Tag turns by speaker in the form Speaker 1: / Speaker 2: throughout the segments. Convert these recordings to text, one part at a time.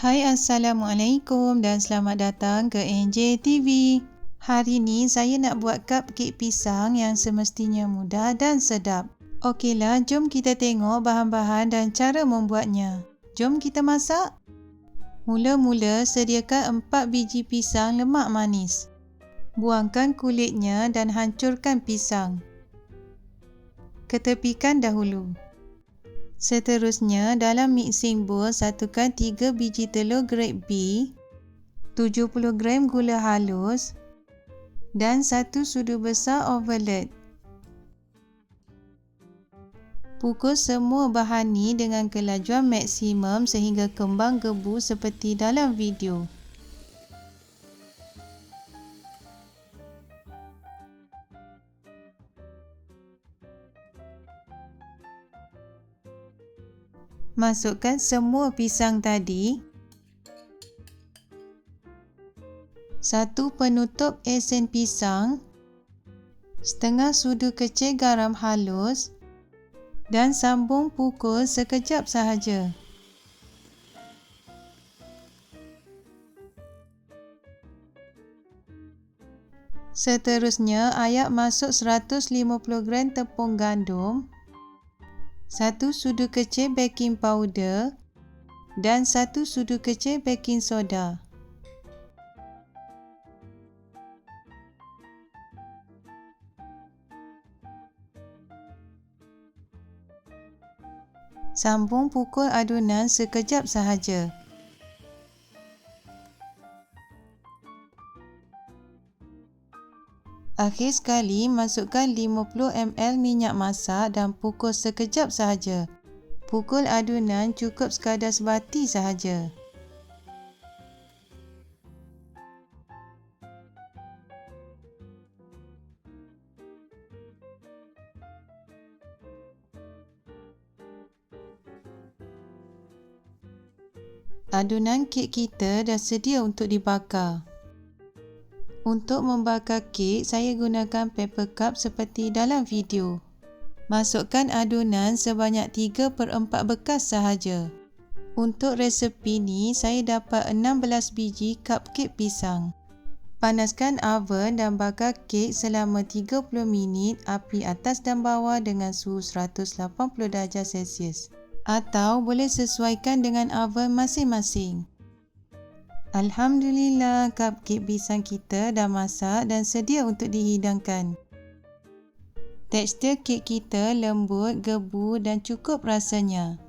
Speaker 1: Hai, Assalamualaikum dan selamat datang ke NJ TV. Hari ni saya nak buat cupcake pisang yang semestinya mudah dan sedap. Okeylah, jom kita tengok bahan-bahan dan cara membuatnya. Jom kita masak. Mula-mula sediakan 4 biji pisang lemak manis. Buangkan kulitnya dan hancurkan pisang. Ketepikan dahulu. Seterusnya, dalam mixing bowl satukan 3 biji telur grade B, 70 gram gula halus dan 1 sudu besar overload. Pukul semua bahan ni dengan kelajuan maksimum sehingga kembang gebu seperti dalam video. Masukkan semua pisang tadi. 1 penutup esen pisang, setengah sudu kecil garam halus dan sambung pukul sekejap sahaja. Seterusnya, ayak masuk 150 gram tepung gandum, 1 sudu kecil baking powder dan 1 sudu kecil baking soda. Sambung pukul adunan sekejap sahaja. Akhir sekali, masukkan 50 ml minyak masak dan pukul sekejap sahaja. Pukul adunan cukup sekadar sebati sahaja. Adunan kek kita dah sedia untuk dibakar. Untuk membakar kek, saya gunakan paper cup seperti dalam video. Masukkan adunan sebanyak 3/4 bekas sahaja. Untuk resepi ni, saya dapat 16 biji cupcake pisang. Panaskan oven dan bakar kek selama 30 minit api atas dan bawah dengan suhu 180 darjah Celsius. Atau boleh sesuaikan dengan oven masing-masing. Alhamdulillah, cupcake pisang kita dah masak dan sedia untuk dihidangkan. Tekstur kek kita lembut, gebu dan cukup rasanya.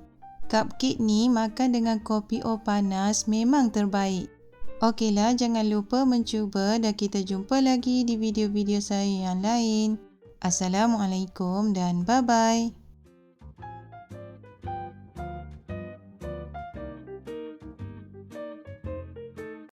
Speaker 1: Cupcake ni makan dengan kopi O panas memang terbaik. Okeylah, jangan lupa mencuba dan kita jumpa lagi di video-video saya yang lain. Assalamualaikum dan bye-bye.